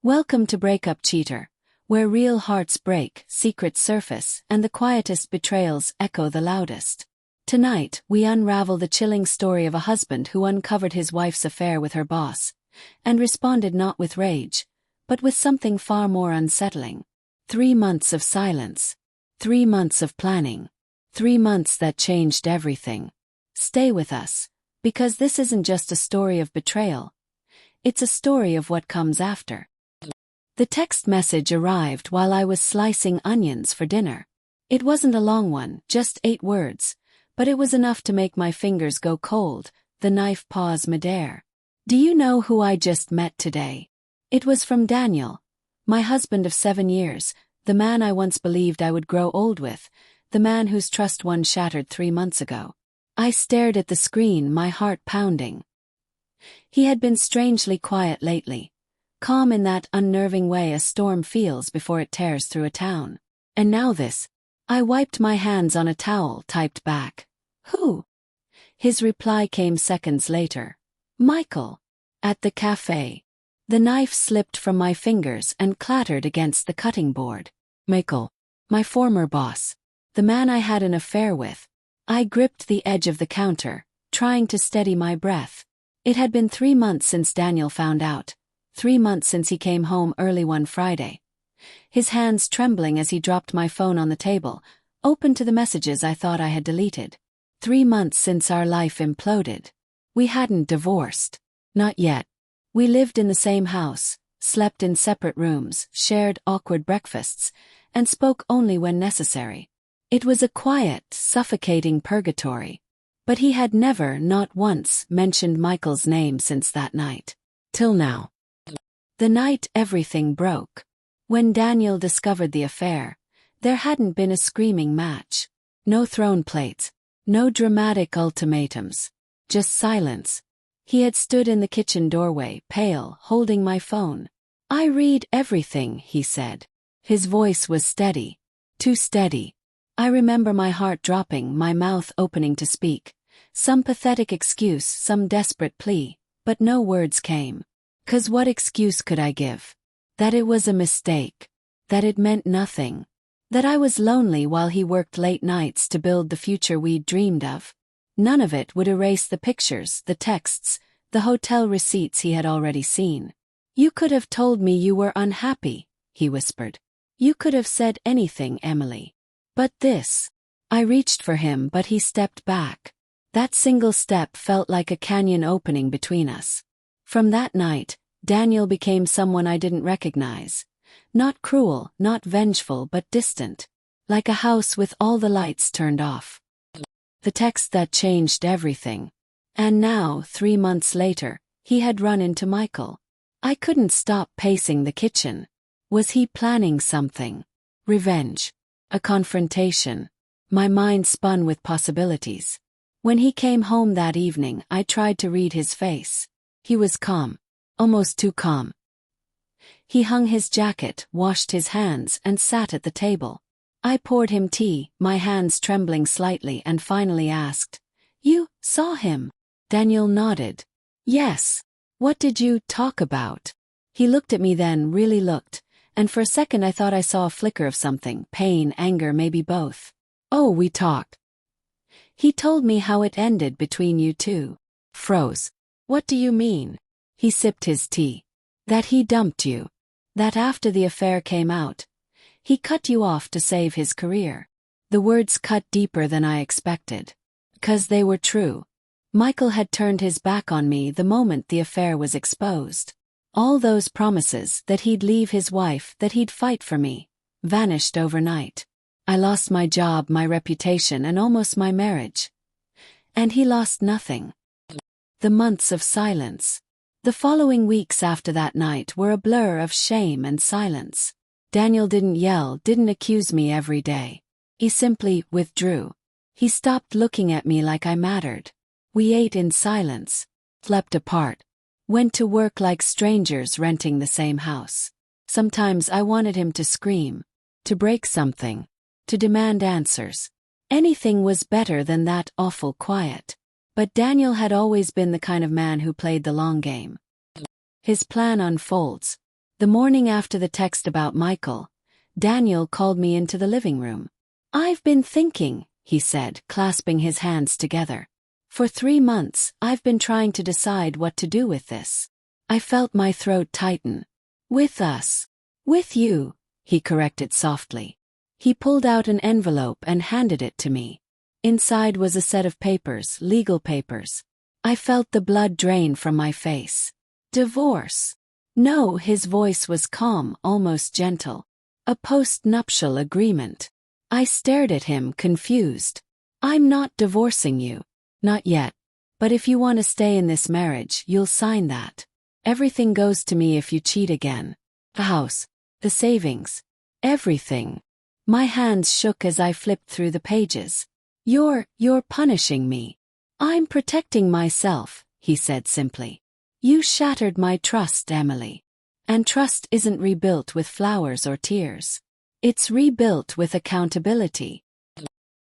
Welcome to Breakup Cheater, where real hearts break, secrets surface, and the quietest betrayals echo the loudest. Tonight, we unravel the chilling story of a husband who uncovered his wife's affair with her boss, and responded not with rage, but with something far more unsettling. 3 months of silence. 3 months of planning. 3 months that changed everything. Stay with us, because this isn't just a story of betrayal. It's a story of what comes after. The text message arrived while I was slicing onions for dinner. It wasn't a long one, just 8 words, but it was enough to make my fingers go cold, the knife pause midair. Do you know who I just met today? It was from Daniel, my husband of 7 years, the man I once believed I would grow old with, the man whose trust one shattered 3 months ago. I stared at the screen, my heart pounding. He had been strangely quiet lately. Calm in that unnerving way a storm feels before it tears through a town. And now this. I wiped my hands on a towel, typed back. Who? His reply came seconds later. Michael. At the cafe. The knife slipped from my fingers and clattered against the cutting board. Michael. My former boss. The man I had an affair with. I gripped the edge of the counter, trying to steady my breath. It had been 3 months since Daniel found out. 3 months since he came home early one Friday. His hands trembling as he dropped my phone on the table, open to the messages I thought I had deleted. 3 months since our life imploded. We hadn't divorced. Not yet. We lived in the same house, slept in separate rooms, shared awkward breakfasts, and spoke only when necessary. It was a quiet, suffocating purgatory. But he had never, not once, mentioned Michael's name since that night. Till now. The night everything broke. When Daniel discovered the affair, there hadn't been a screaming match. No throne plates. No dramatic ultimatums. Just silence. He had stood in the kitchen doorway, pale, holding my phone. I read everything, he said. His voice was steady. Too steady. I remember my heart dropping, my mouth opening to speak. Some pathetic excuse, some desperate plea, but no words came. 'Cause what excuse could I give? That it was a mistake. That it meant nothing. That I was lonely while he worked late nights to build the future we'd dreamed of. None of it would erase the pictures, the texts, the hotel receipts he had already seen. You could have told me you were unhappy, he whispered. You could have said anything, Emily. But this. I reached for him, but he stepped back. That single step felt like a canyon opening between us. From that night, Daniel became someone I didn't recognize. Not cruel, not vengeful, but distant. Like a house with all the lights turned off. The text that changed everything. And now, 3 months later, he had run into Michael. I couldn't stop pacing the kitchen. Was he planning something? Revenge? A confrontation? My mind spun with possibilities. When he came home that evening, I tried to read his face. He was calm. Almost too calm. He hung his jacket, washed his hands, and sat at the table. I poured him tea, my hands trembling slightly, and finally asked, You saw him? Daniel nodded. Yes. What did you talk about? He looked at me then, really looked, and for a second I thought I saw a flicker of something, pain, anger, maybe both. Oh, we talked. He told me how it ended between you two. Froze. What do you mean? He sipped his tea. That he dumped you. That after the affair came out, he cut you off to save his career. The words cut deeper than I expected. 'Cause they were true. Michael had turned his back on me the moment the affair was exposed. All those promises that he'd leave his wife, that he'd fight for me, vanished overnight. I lost my job, my reputation, and almost my marriage. And he lost nothing. The months of silence. The following weeks after that night were a blur of shame and silence. Daniel didn't yell, didn't accuse me every day. He simply withdrew. He stopped looking at me like I mattered. We ate in silence, slept apart, went to work like strangers renting the same house. Sometimes I wanted him to scream, to break something, to demand answers. Anything was better than that awful quiet. But Daniel had always been the kind of man who played the long game. His plan unfolds. The morning after the text about Michael, Daniel called me into the living room. "I've been thinking," he said, clasping his hands together. "For 3 months, I've been trying to decide what to do with this." I felt my throat tighten. "With us." "With you," he corrected softly. He pulled out an envelope and handed it to me. Inside was a set of papers, legal papers. I felt the blood drain from my face. "Divorce." "No," his voice was calm, almost gentle. "A post-nuptial agreement." I stared at him, confused. "I'm not divorcing you. Not yet. But if you want to stay in this marriage, you'll sign that. Everything goes to me if you cheat again. The house, the savings, everything." My hands shook as I flipped through the pages. You're punishing me." "I'm protecting myself," he said simply. "You shattered my trust, Emily. And trust isn't rebuilt with flowers or tears. It's rebuilt with accountability."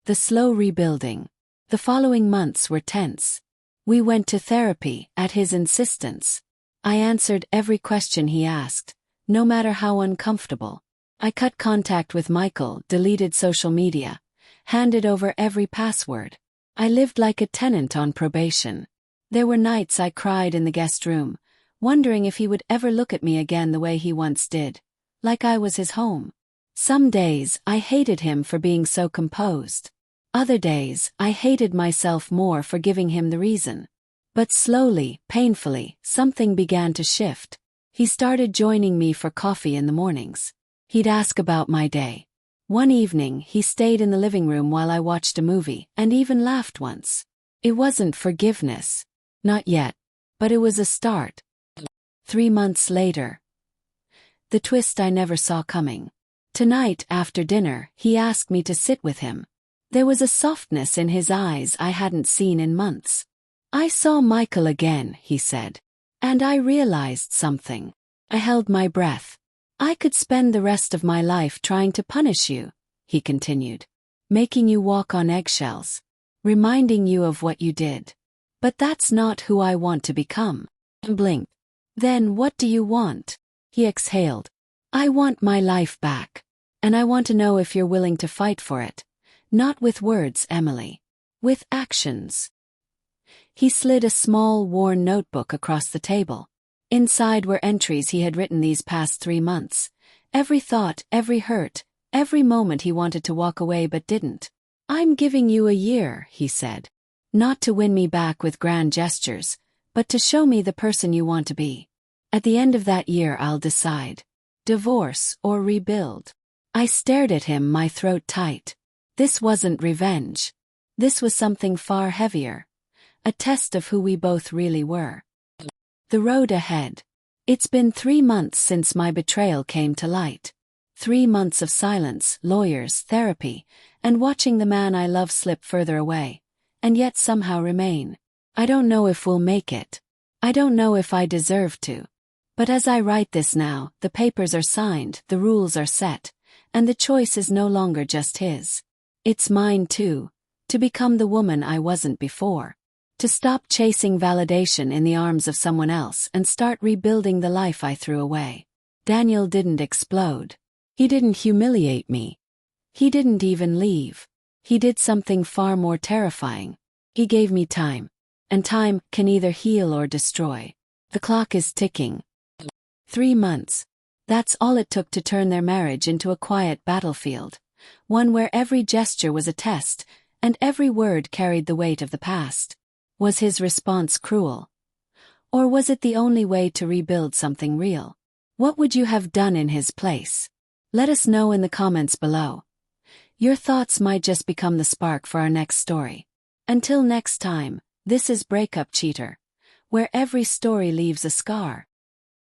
The slow rebuilding. The following months were tense. We went to therapy, at his insistence. I answered every question he asked, no matter how uncomfortable. I cut contact with Michael, deleted social media, handed over every password. I lived like a tenant on probation. There were nights I cried in the guest room, wondering if he would ever look at me again the way he once did, like I was his home. Some days, I hated him for being so composed. Other days, I hated myself more for giving him the reason. But slowly, painfully, something began to shift. He started joining me for coffee in the mornings. He'd ask about my day. One evening, he stayed in the living room while I watched a movie, and even laughed once. It wasn't forgiveness. Not yet. But it was a start. 3 months later. The twist I never saw coming. Tonight, after dinner, he asked me to sit with him. There was a softness in his eyes I hadn't seen in months. "I saw Michael again," he said. "And I realized something." I held my breath. "I could spend the rest of my life trying to punish you," he continued. "Making you walk on eggshells. Reminding you of what you did. But that's not who I want to become." I blinked. "Then what do you want?" He exhaled. "I want my life back. And I want to know if you're willing to fight for it. Not with words, Emily. With actions." He slid a small, worn notebook across the table. Inside were entries he had written these past 3 months. Every thought, every hurt, every moment he wanted to walk away but didn't. "I'm giving you a year," he said. "Not to win me back with grand gestures, but to show me the person you want to be. At the end of that year I'll decide. Divorce or rebuild." I stared at him, my throat tight. This wasn't revenge. This was something far heavier. A test of who we both really were. The road ahead. It's been 3 months since my betrayal came to light. 3 months of silence, lawyers, therapy, and watching the man I love slip further away, and yet somehow remain. I don't know if we'll make it. I don't know if I deserve to. But as I write this now, the papers are signed, the rules are set, and the choice is no longer just his. It's mine too, to become the woman I wasn't before. To stop chasing validation in the arms of someone else and start rebuilding the life I threw away. Daniel didn't explode. He didn't humiliate me. He didn't even leave. He did something far more terrifying. He gave me time. And time can either heal or destroy. The clock is ticking. 3 months. That's all it took to turn their marriage into a quiet battlefield. One where every gesture was a test, and every word carried the weight of the past. Was his response cruel? Or was it the only way to rebuild something real? What would you have done in his place? Let us know in the comments below. Your thoughts might just become the spark for our next story. Until next time, this is Breakup Cheater, where every story leaves a scar.